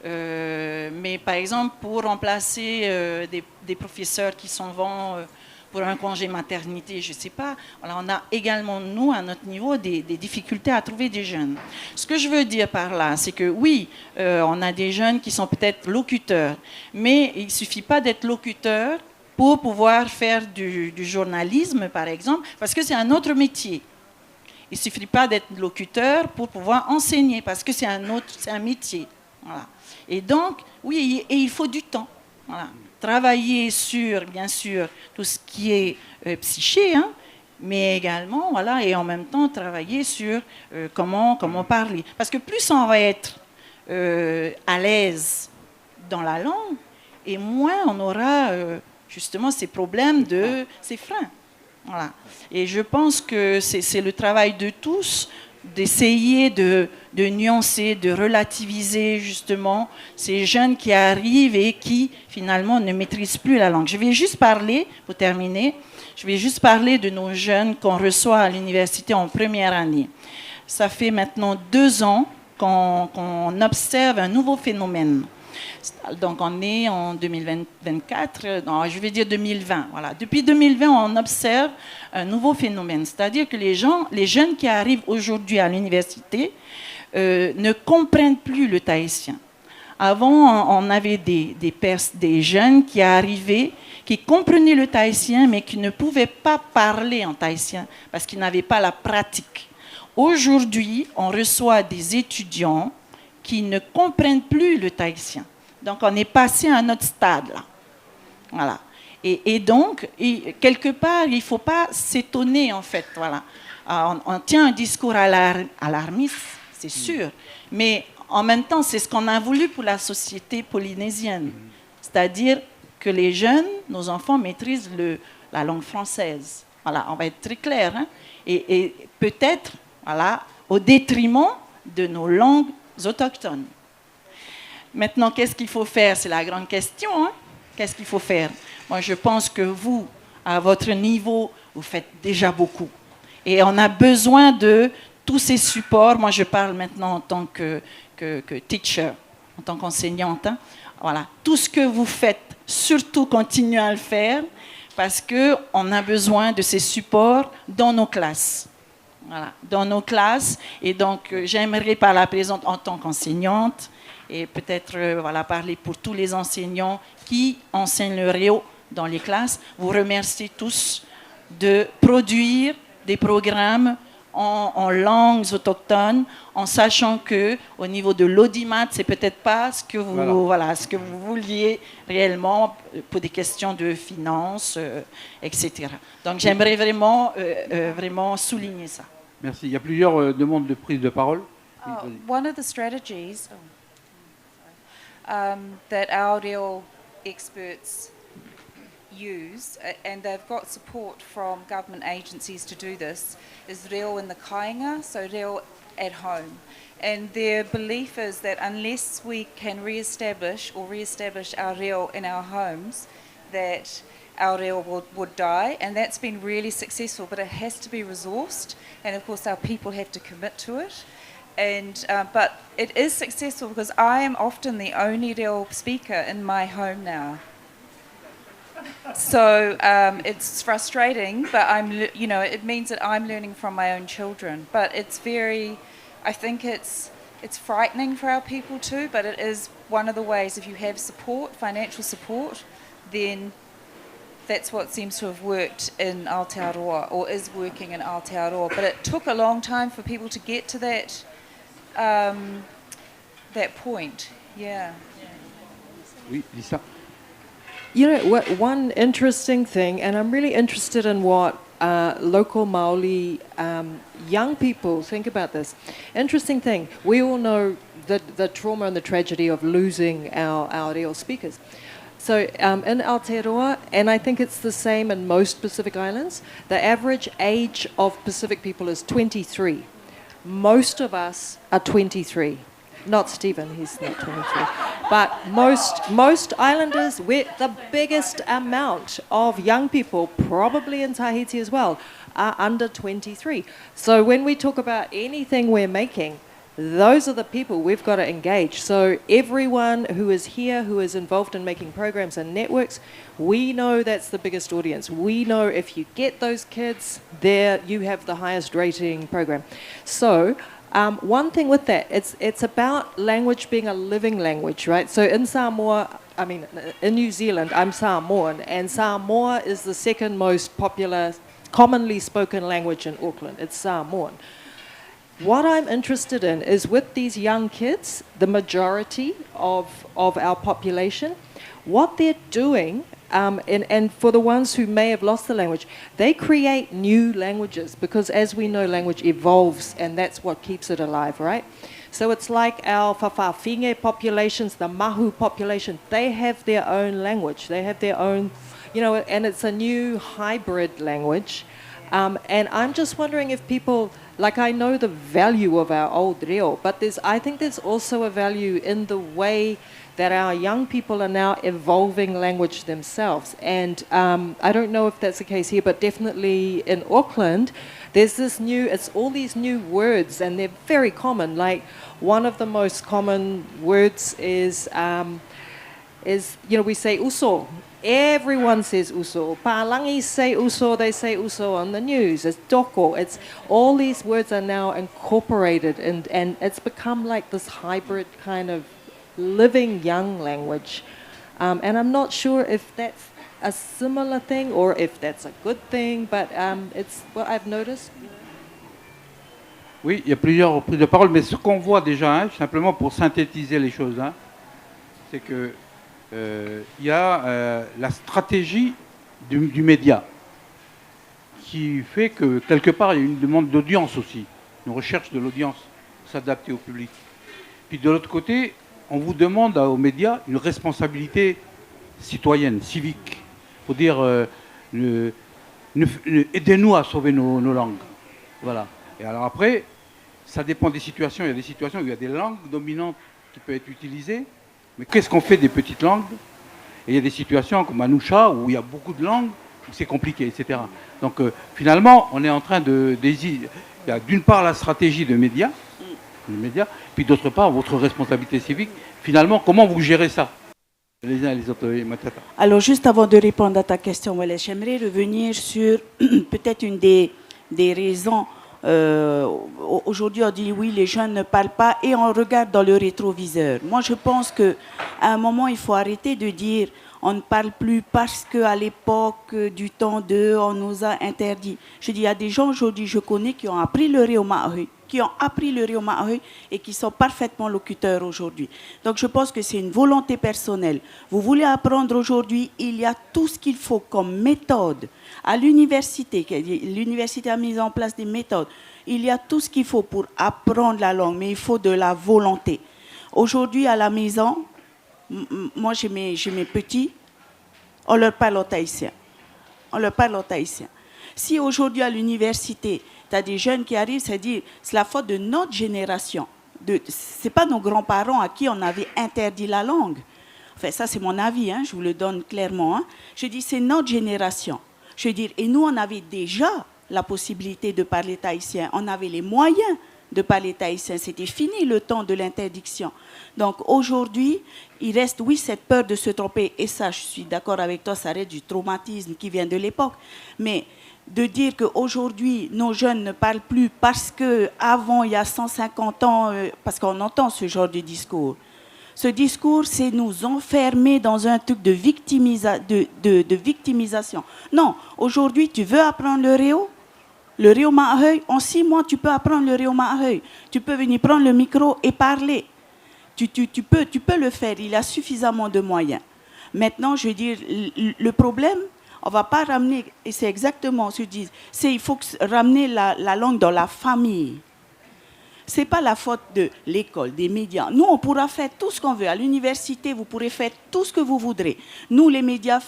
S9: Mais par exemple, pour remplacer des professeurs qui s'en vont pour un congé maternité, je ne sais pas. Voilà, on a également, nous, à notre niveau, des difficultés à trouver des jeunes. Ce que je veux dire par là, c'est que oui, on a des jeunes qui sont peut-être locuteurs, mais il ne suffit pas d'être locuteur pour pouvoir faire du journalisme, par exemple, parce que c'est un autre métier. Il ne suffit pas d'être locuteur pour pouvoir enseigner, parce que c'est un métier. Voilà. Et donc, oui, et il faut du temps. Voilà. Travailler sur, bien sûr, tout ce qui est psyché, hein, mais également, voilà, et en même temps, travailler sur comment parler. Parce que plus on va être à l'aise dans la langue, et moins on aura justement ces problèmes ces freins. Voilà. Et je pense que c'est le travail de tous d'essayer de nuancer, de relativiser justement ces jeunes qui arrivent et qui finalement ne maîtrisent plus la langue. Je vais juste parler, pour terminer, de nos jeunes qu'on reçoit à l'université en première année. Ça fait maintenant 2 ans qu'on observe un nouveau phénomène. Donc on est en 2024, non, je vais dire 2020. Voilà. Depuis 2020, on observe un nouveau phénomène, c'est-à-dire que les jeunes qui arrivent aujourd'hui à l'université ne comprennent plus le tahitien. Avant, on avait des jeunes qui arrivaient, qui comprenaient le tahitien, mais qui ne pouvaient pas parler en tahitien parce qu'ils n'avaient pas la pratique. Aujourd'hui, on reçoit des étudiants qui ne comprennent plus le tahitien. Donc, on est passé à un autre stade, là. Voilà. Et donc, quelque part, il ne faut pas s'étonner, en fait. Voilà. On tient un discours alarmiste, c'est sûr, mais en même temps, c'est ce qu'on a voulu pour la société polynésienne. C'est-à-dire que les jeunes, nos enfants, maîtrisent la langue française. Voilà, on va être très clair. Hein? Et peut-être, voilà, au détriment de nos langues autochtones. Maintenant, qu'est-ce qu'il faut faire? C'est la grande question. Hein? Qu'est-ce qu'il faut faire? Moi, je pense que vous, à votre niveau, vous faites déjà beaucoup. Et on a besoin de tous ces supports. Moi, je parle maintenant en tant que teacher, en tant qu'enseignante. Hein? Voilà. Tout ce que vous faites, surtout continuez à le faire, parce qu'on a besoin de ces supports dans nos classes. Voilà, dans nos classes. Et donc, j'aimerais par la présente en tant qu'enseignante et peut-être parler pour tous les enseignants qui enseignent le Réo dans les classes, vous remercier tous de produire des programmes en langues autochtones, en sachant que au niveau de l'audimat, c'est peut-être pas ce que vous vouliez réellement pour des questions de finances, etc. Donc j'aimerais vraiment souligner ça.
S2: Merci. Il y a plusieurs demandes de prise de parole.
S7: One of the strategies that our Reo experts use, and they've got support from government agencies to do this, is Reo in the Kāinga, so Reo at home. And their belief is that unless we can re-establish our Reo in our homes, that our Reo would die, and that's been really successful, but it has to be resourced, and of course our people have to commit to it. And but it is successful because I am often the only Reo speaker in my home now. So it's frustrating, but it means that I'm learning from my own children. But it's I think it's frightening for our people too. But it is one of the ways. If you have support, financial support, then that's what seems to have worked in Aotearoa, or is working in Aotearoa. But it took a long time for people to get to that point. Yeah.
S2: Oui, Lisa.
S3: You know, one interesting thing, and I'm really interested in what local Māori young people think about this. Interesting thing, we all know the trauma and the tragedy of losing our Reo speakers. So in Aotearoa, and I think it's the same in most Pacific Islands, the average age of Pacific people is 23. Most of us are 23. Not Stephen, he's not 23. But most islanders, we're the biggest amount of young people, probably in Tahiti as well, are under 23. So when we talk about anything we're making, those are the people we've got to engage. So everyone who is here, who is involved in making programs and networks, we know that's the biggest audience. We know if you get those kids there, you have the highest rating program. So one thing with that, it's about language being a living language, right? So in Samoa, I mean, in New Zealand, I'm Samoan, and Samoa is the second most popular, commonly spoken language in Auckland. It's Samoan. What I'm interested in is with these young kids, the majority of our population, what they're doing, and for the ones who may have lost the language, they create new languages because as we know, language evolves and that's what keeps it alive, right? So it's like our Whawhawhinge populations, the Mahu population, they have their own language. They have their own, and it's a new hybrid language. And I'm just wondering if people, like I know the value of our old reo, but I think there's also a value in the way that our young people are now evolving language themselves. And I don't know if that's the case here, but definitely in Auckland, there's it's all these new words and they're very common. Like one of the most common words is we say uso. Everyone says uso. Palangi say uso, they say uso on the news. It's doko. It's all these words are now incorporated and it's become like this hybrid kind of living young language. And I'm not sure if that's a similar thing or if that's a good thing, but it's what I've noticed.
S2: Oui, il y a plusieurs reprises de parole, mais ce qu'on voit déjà, simplement pour synthétiser les choses, c'est que il y a la stratégie du média qui fait que quelque part il y a une demande d'audience aussi, une recherche de l'audience, s'adapter au public. Puis de l'autre côté, on vous demande aux médias une responsabilité citoyenne, civique. Il faut dire, aidez-nous à sauver nos langues. Voilà. Et alors après, ça dépend des situations. Il y a des situations où il y a des langues dominantes qui peuvent être utilisées. Mais qu'est-ce qu'on fait des petites langues? Et il y a des situations comme Anoucha où il y a beaucoup de langues, où c'est compliqué, etc. Donc finalement, on est en train il y a d'une part la stratégie de médias, puis d'autre part votre responsabilité civique. Finalement, comment vous gérez ça les uns et les autres, Matata?
S6: Alors juste avant de répondre à ta question, Wallace, j'aimerais revenir sur peut-être une des raisons. Aujourd'hui, on dit oui, les jeunes ne parlent pas et on regarde dans le rétroviseur. Moi, je pense qu'à un moment, il faut arrêter de dire on ne parle plus parce qu'à l'époque du temps d'eux, on nous a interdit. Je dis, il y a des gens aujourd'hui, je connais, qui ont appris le reo maori, et qui sont parfaitement locuteurs aujourd'hui. Donc, je pense que c'est une volonté personnelle. Vous voulez apprendre aujourd'hui, il y a tout ce qu'il faut comme méthode. À l'université a mis en place des méthodes. Il y a tout ce qu'il faut pour apprendre la langue, mais il faut de la volonté. Aujourd'hui, à la maison, moi, j'ai mes petits, on leur parle en tahitien. Si aujourd'hui, à l'université, tu as des jeunes qui arrivent, c'est-à-dire c'est la faute de notre génération. Ce n'est pas nos grands-parents à qui on avait interdit la langue. Enfin, ça, c'est mon avis, je vous le donne clairement. Je dis, c'est notre génération. Je veux dire, et nous, on avait déjà la possibilité de parler tahitien. On avait les moyens de parler tahitien. C'était fini le temps de l'interdiction. Donc aujourd'hui, il reste, oui, cette peur de se tromper. Et ça, je suis d'accord avec toi, ça reste du traumatisme qui vient de l'époque. Mais de dire qu'aujourd'hui, nos jeunes ne parlent plus parce qu'avant, il y a 150 ans, parce qu'on entend ce genre de discours. Ce discours, c'est nous enfermer dans un truc de victimisation. Non, aujourd'hui, tu veux apprendre le reo maaheuil, en 6 mois, tu peux apprendre le reo maaheuil. Tu peux venir prendre le micro et parler. Tu peux le faire, il y a suffisamment de moyens. Maintenant, je veux dire, le problème, on ne va pas ramener, et c'est exactement ce que je dis, il faut ramener la langue dans la famille. C'est pas la faute de l'école, des médias. Nous, on pourra faire tout ce qu'on veut. À l'université, vous pourrez faire tout ce que vous voudrez. Nous, les médias,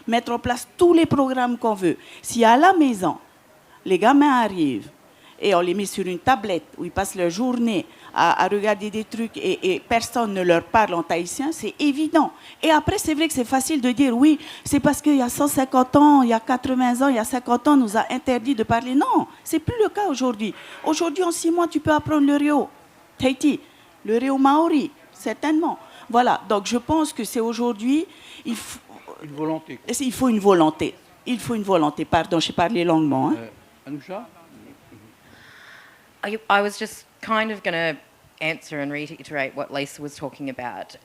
S6: mettre en place tous les programmes qu'on veut. Si à la maison, les gamins arrivent et on les met sur une tablette où ils passent leur journée à regarder des trucs et personne ne leur parle en tahitien, c'est évident. Et après, c'est vrai que c'est facile de dire oui, c'est parce qu'il y a 150 ans, il y a 80 ans, il y a 50 ans, on nous a interdit de parler. Non, c'est plus le cas aujourd'hui. Aujourd'hui, en 6 mois, tu peux apprendre le réo Tahiti, le réo maori, certainement. Voilà, donc je pense que c'est aujourd'hui, il faut
S2: Une volonté.
S6: il faut une volonté. Il faut une volonté. Pardon, j'ai parlé longuement. Hein.
S2: Anoucha?
S8: I was just kind of going to answer and reiterate what Lisa was talking about.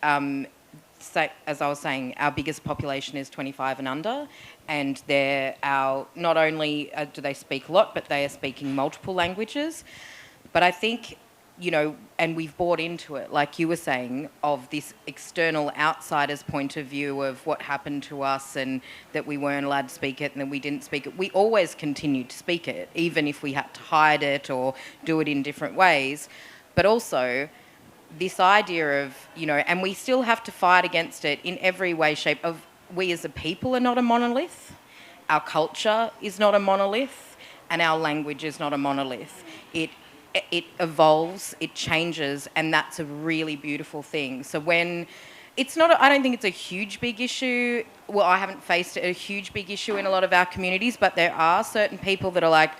S8: So, as I was saying, our biggest population is 25 and under, and they're not only do they speak a lot, but they are speaking multiple languages. But I think, and we've bought into it, like you were saying, of this external outsider's point of view of what happened to us and that we weren't allowed to speak it and then we didn't speak it. We always continued to speak it, even if we had to hide it or do it in different ways. But also, this idea of, and we still have to fight against it in every way, shape of, we as a people are not a monolith, our culture is not a monolith, and our language is not a monolith. It evolves, it changes, and that's a really beautiful thing. So when it's not, I don't think it's a huge big issue. Well, I haven't faced a huge big issue in a lot of our communities, but there are certain people that are like,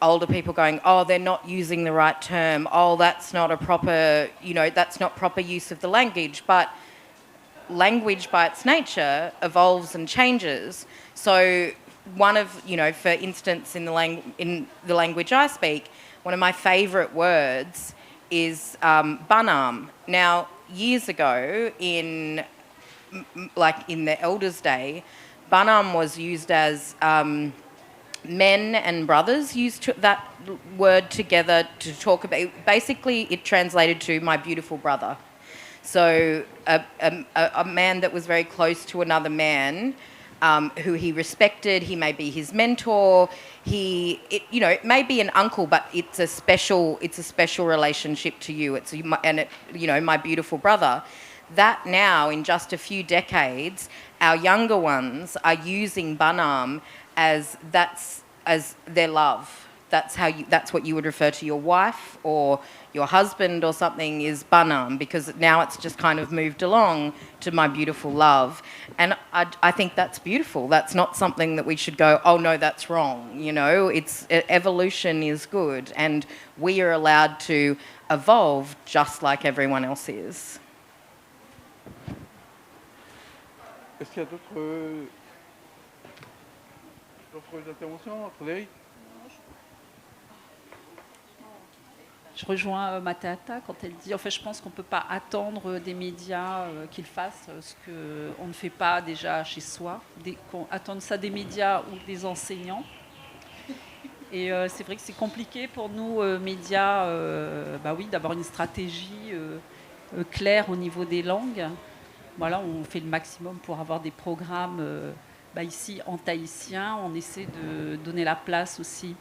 S8: older people going, oh, they're not using the right term. Oh, that's not a proper, that's not proper use of the language. But language by its nature evolves and changes. So one of, for instance, in the language I speak, one of my favourite words is banam. Now, years ago, in the Elders' Day, banam was used as men and brothers used that word together to talk about. Basically, it translated to my beautiful brother. So a man that was very close to another man, who he respected. He may be his mentor. It may be an uncle, but it's a special relationship to you. My beautiful brother. That now, in just a few decades, our younger ones are using banam as their love. That's what you would refer to your wife or your husband or something is banam, because now it's just kind of moved along to my beautiful love. And I think that's beautiful. That's not something that we should go, oh no, that's wrong. Evolution is good, and we are allowed to evolve just like everyone else is.
S2: Est-ce qu'il y a d'autres interventions, Frédéric?
S5: Je rejoins Matata quand elle dit, je pense qu'on ne peut pas attendre des médias qu'ils fassent ce qu'on ne fait pas déjà chez soi, attendre ça des médias ou des enseignants. Et c'est vrai que c'est compliqué pour nous, médias, d'avoir une stratégie claire au niveau des langues. Voilà, on fait le maximum pour avoir des programmes ici en tahitien. On essaie de donner la place aussi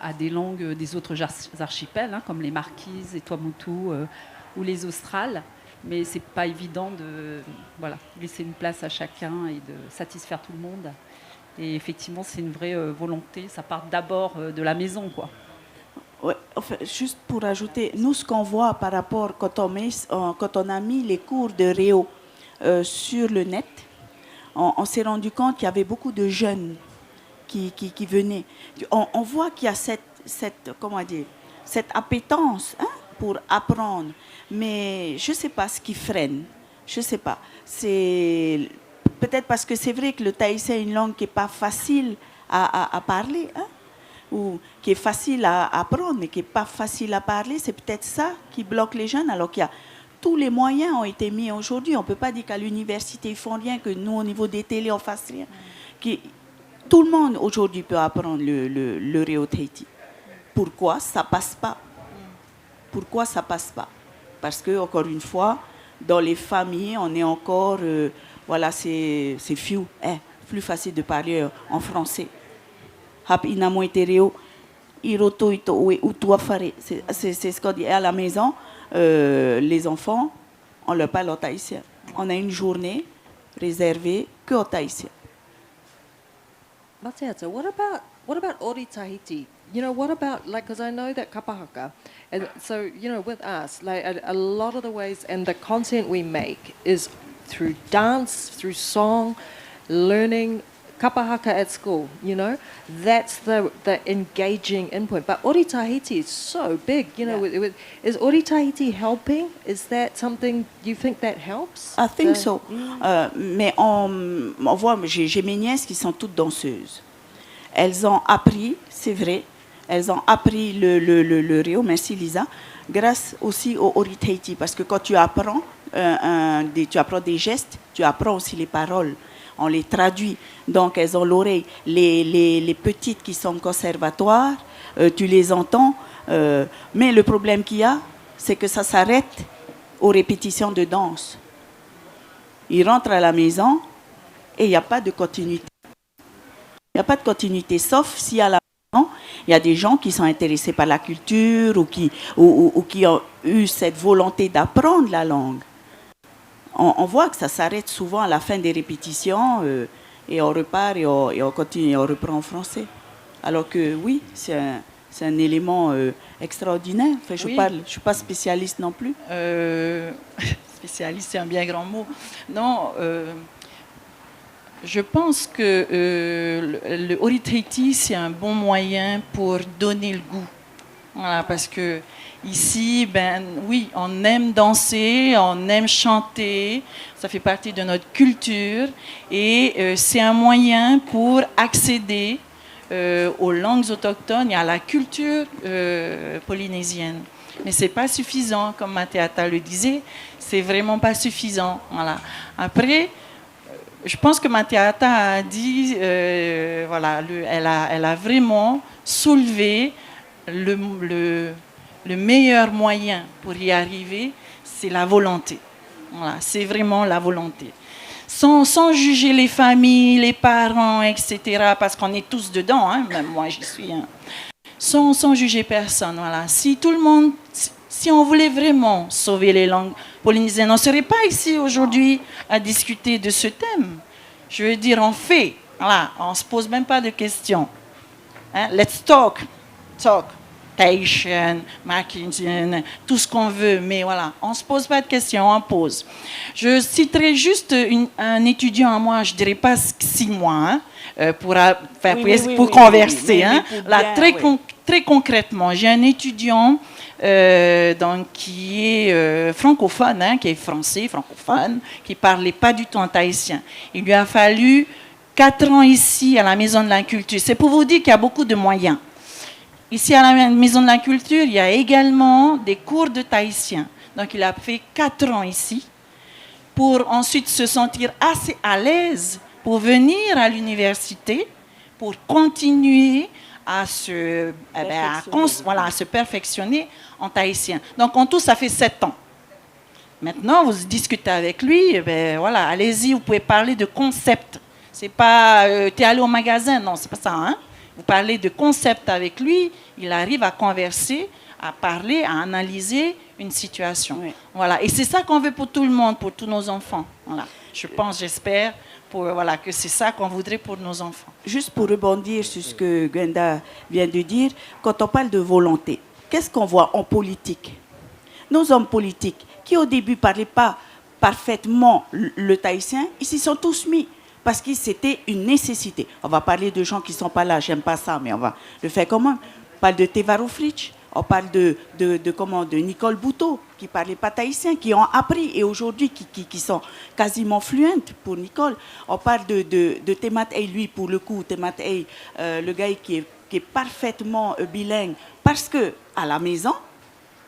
S5: à des langues des autres archipels, comme les Marquises et Tuamotu ou les Australes. Mais ce n'est pas évident de laisser une place à chacun et de satisfaire tout le monde. Et effectivement, c'est une vraie volonté. Ça part d'abord de la maison, quoi.
S6: Ouais, juste pour ajouter, nous, ce qu'on voit par rapport, quand on a mis les cours de Réo sur le net, on s'est rendu compte qu'il y avait beaucoup de jeunes qui venaient. On voit qu'il y a cette appétence pour apprendre, mais je ne sais pas ce qui freine. Je ne sais pas. C'est peut-être parce que c'est vrai que le tahitien est une langue qui n'est pas facile à parler, ou qui est facile à apprendre, mais qui n'est pas facile à parler. C'est peut-être ça qui bloque les jeunes, alors qu'il y a tous les moyens ont été mis aujourd'hui. On ne peut pas dire qu'à l'université, ils ne font rien, que nous, au niveau des télés, on ne fasse rien. Tout le monde, aujourd'hui, peut apprendre le Réo Tahiti. Pourquoi ça ne passe pas? Pourquoi ça ne passe pas? Parce que, encore une fois, dans les familles, on est encore... c'est plus facile de parler en français. Hap inamo ite Réo, Iroto ito ue utuafare. C'est ce qu'on dit à la maison. Les enfants, on leur parle au tahitien. On a une journée réservée que au tahitien.
S3: Mateata, what about Ori Tahiti? You know, what about, like, because I know that kapahaka, and so, you know, with us, like, a lot of the ways and the content we make is through dance, through song, learning kapahaka at school, you know? That's the engaging input. But Ori Tahiti is so big, you know.
S6: Yeah.
S3: Is Ori Tahiti helping? Is that something, you think that helps?
S6: I think so. Mais on voit, j'ai mes nièces qui sont toutes danseuses. Elles ont appris, c'est vrai, elles ont appris le Rio, merci Lisa, grâce aussi au Ori Tahiti. Parce que quand tu apprends, tu apprends des gestes, tu apprends aussi les paroles. On les traduit, donc elles ont l'oreille. Les petites qui sont au conservatoire, tu les entends, mais le problème qu'il y a, c'est que ça s'arrête aux répétitions de danse. Ils rentrent à la maison et il n'y a pas de continuité. Il n'y a pas de continuité, sauf si à la maison, il y a des gens qui sont intéressés par la culture ou qui ont eu cette volonté d'apprendre la langue. On voit que ça s'arrête souvent à la fin des répétitions et on repart et on continue et on reprend en français. Alors que oui, c'est un élément extraordinaire. Enfin, je ne suis pas spécialiste non plus.
S9: Spécialiste, c'est un bien grand mot. Non, je pense que le Ori Tahiti, c'est un bon moyen pour donner le goût. Voilà, parce que ici, ben oui, on aime danser, on aime chanter, ça fait partie de notre culture et c'est un moyen pour accéder aux langues autochtones et à la culture polynésienne. Mais c'est pas suffisant, comme Mateata le disait, c'est vraiment pas suffisant. Voilà. Après, je pense que Mateata a dit, voilà, elle a vraiment soulevé le meilleur moyen pour y arriver, c'est la volonté. Voilà, c'est vraiment la volonté. Sans juger les familles, les parents, etc., parce qu'on est tous dedans, hein, même moi j'y suis. Hein. Sans juger personne. Voilà. Si tout le monde, si on voulait vraiment sauver les langues polynésiennes, on ne serait pas ici aujourd'hui à discuter de ce thème. Je veux dire, on fait. Voilà, on ne se pose même pas de questions. Hein? Let's talk. Tahitian, Mackenzian, tout ce qu'on veut, mais voilà, on ne se pose pas de questions, on pose. Je citerai juste un étudiant à moi, je ne dirais pas 6 mois, hein, pour converser. Très concrètement, j'ai un étudiant donc, qui est francophone, hein, qui est français, francophone, qui ne parlait pas du tout en tahitien. Il lui a fallu 4 ans ici à la Maison de la Culture. C'est pour vous dire qu'il y a beaucoup de moyens. Ici, à la Maison de la Culture, il y a également des cours de tahitien. Donc, il a fait 4 ans ici pour ensuite se sentir assez à l'aise pour venir à l'université, pour continuer à se perfectionner en tahitien. Donc, en tout, ça fait 7 ans. Maintenant, vous discutez avec lui, voilà, allez-y, vous pouvez parler de concept. C'est pas, tu es allé au magasin, non, c'est pas ça, hein? Vous parlez de concept avec lui, il arrive à converser, à parler, à analyser une situation. Oui. Voilà. Et c'est ça qu'on veut pour tout le monde, pour tous nos enfants. Voilà. Je pense, j'espère, voilà, que c'est ça qu'on voudrait pour nos enfants.
S6: Juste pour rebondir sur ce que Gwenda vient de dire, quand on parle de volonté, qu'est-ce qu'on voit en politique? Nos hommes politiques, qui au début ne parlaient pas parfaitement le tahitien, ils s'y sont tous mis. Parce que c'était une nécessité. On va parler de gens qui ne sont pas là, j'aime pas ça, mais on va le faire quand même. On parle de Tevaro Fritsch, on parle de Nicole Bouteau, qui ne parlait pas tahitien, qui ont appris et aujourd'hui qui sont quasiment fluentes pour Nicole. On parle de Temat Ey, lui, pour le coup, Temat Ey, le gars qui est parfaitement bilingue, parce qu'à la maison,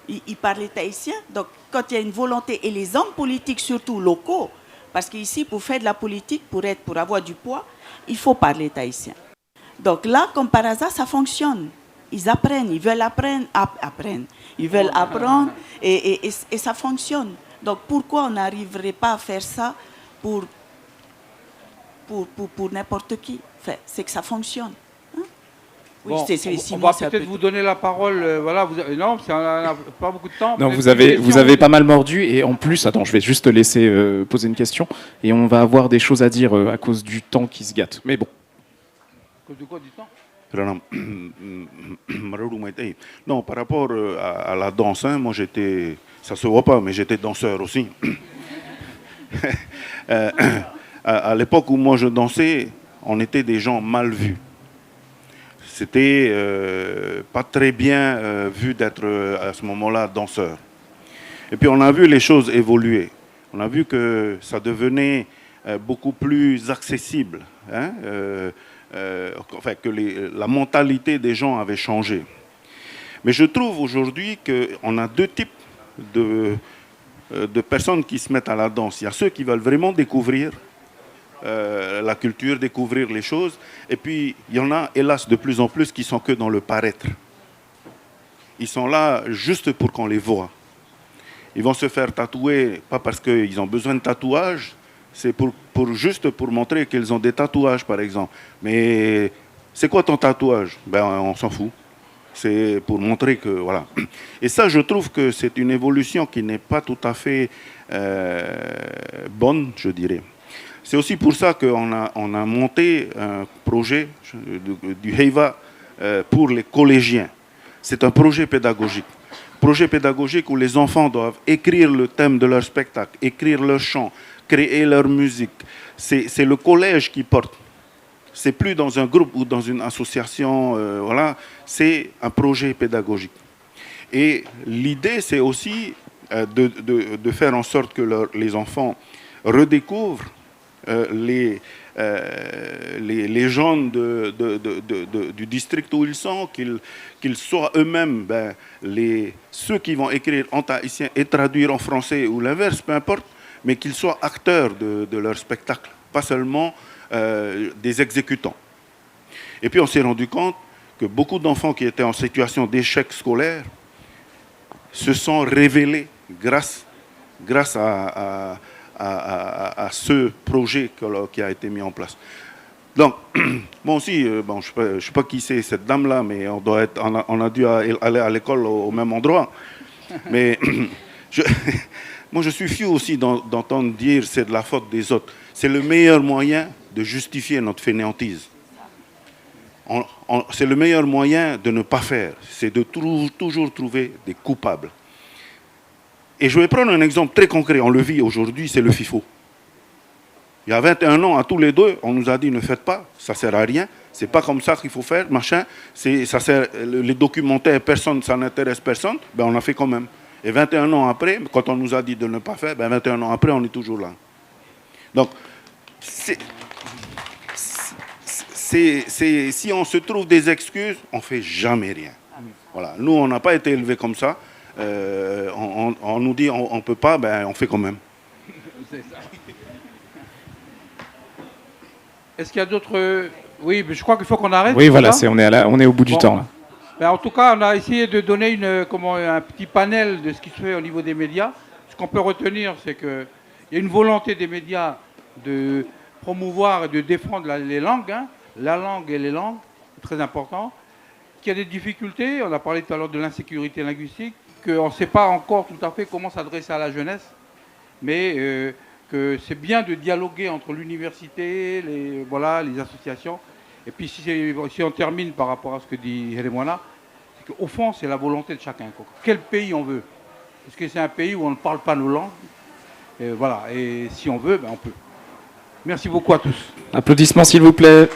S6: il parlait tahitien. Donc, quand il y a une volonté, et les hommes politiques, surtout locaux, parce qu'ici, pour faire de la politique, pour avoir du poids, il faut parler tahitien. Donc là, comme par hasard, ça fonctionne. Ils apprennent, ils veulent apprendre. Ils veulent apprendre et ça fonctionne. Donc pourquoi on n'arriverait pas à faire ça pour n'importe qui? Enfin, c'est que ça fonctionne. Hein? Oui,
S2: Bon,
S6: c'est
S2: on
S6: 6
S2: va
S6: mois, c'est un
S2: peut-être
S6: peu
S2: vous donner la parole. Voilà, non, on n'a pas beaucoup de temps.
S1: Non,
S2: Peut-être
S1: vous avez,
S2: une
S1: vous
S2: question.
S1: avez pas mal mordu et en plus, attends, je vais juste te laisser poser une question et on va avoir des choses à dire à cause du temps qui se gâte. Mais bon.
S2: À cause de quoi, du temps?
S10: Non, par rapport à la danse, hein, moi j'étais, ça se voit pas, mais j'étais danseur aussi. À l'époque où moi je dansais, on était des gens mal vus. C'était pas très bien vu d'être à ce moment-là danseur. Et puis on a vu les choses évoluer. On a vu que ça devenait beaucoup plus accessible. Hein, enfin, que la mentalité des gens avait changé. Mais je trouve aujourd'hui qu'on a deux types de personnes qui se mettent à la danse. Il y a ceux qui veulent vraiment découvrir la culture, découvrir les choses. Et puis, il y en a, hélas, de plus en plus qui sont que dans le paraître. Ils sont là juste pour qu'on les voit. Ils vont se faire tatouer, pas parce qu'ils ont besoin de tatouage, c'est juste pour montrer qu'ils ont des tatouages, par exemple. Mais c'est quoi ton tatouage? Ben, on s'en fout. C'est pour montrer que... Voilà. Et ça, je trouve que c'est une évolution qui n'est pas tout à fait bonne, je dirais. C'est aussi pour ça qu'on a monté un projet du HEIVA pour les collégiens. C'est un projet pédagogique. Projet pédagogique où les enfants doivent écrire le thème de leur spectacle, écrire leur chant, créer leur musique. C'est le collège qui porte. C'est plus dans un groupe ou dans une association. Voilà. C'est un projet pédagogique. Et l'idée, c'est aussi de faire en sorte que les enfants redécouvrent les gens du district où ils sont, qu'ils soient eux-mêmes ceux qui vont écrire en tahitien et traduire en français ou l'inverse, peu importe, mais qu'ils soient acteurs de leur spectacle, pas seulement des exécutants. Et puis on s'est rendu compte que beaucoup d'enfants qui étaient en situation d'échec scolaire se sont révélés grâce à ce projet qui a été mis en place. Donc, moi aussi, bon, je ne sais pas qui c'est cette dame-là, mais on a dû aller à l'école au même endroit. Mais moi, je suis fiu aussi d'entendre dire c'est de la faute des autres. C'est le meilleur moyen de justifier notre fainéantise. C'est le meilleur moyen de ne pas faire. C'est de toujours trouver des coupables. Et je vais prendre un exemple très concret. On le vit aujourd'hui, c'est le FIFO. Il y a 21 ans, à tous les deux, on nous a dit ne faites pas, ça ne sert à rien. C'est pas comme ça qu'il faut faire, machin. Ça sert, les documentaires, personne, ça n'intéresse personne. Ben, on a fait quand même. Et 21 ans après, quand on nous a dit de ne pas faire, ben 21 ans après, on est toujours là. Donc, si on se trouve des excuses, on ne fait jamais rien. Voilà. Nous, on n'a pas été élevés comme ça. On nous dit on ne peut pas, ben on fait quand même.
S2: C'est ça. Est-ce qu'il y a d'autres... Oui, mais je crois qu'il faut qu'on arrête.
S1: Oui, voilà, on est au bout du temps. Là.
S2: Ben, en tout cas, on a essayé de donner un petit panel de ce qui se fait au niveau des médias. Ce qu'on peut retenir, c'est qu'il y a une volonté des médias de promouvoir et de défendre les langues, hein, la langue et les langues, c'est très important. Qu'il y a des difficultés, on a parlé tout à l'heure de l'insécurité linguistique, qu'on ne sait pas encore tout à fait comment s'adresser à la jeunesse, mais que c'est bien de dialoguer entre l'université, les associations. Et puis si on termine par rapport à ce que dit Heremwana, c'est qu'au fond, c'est la volonté de chacun. Quel pays on veut? Est-ce que c'est un pays où on ne parle pas nos langues? Et voilà, et si on veut, ben on peut. Merci beaucoup à tous.
S1: Applaudissements s'il vous plaît.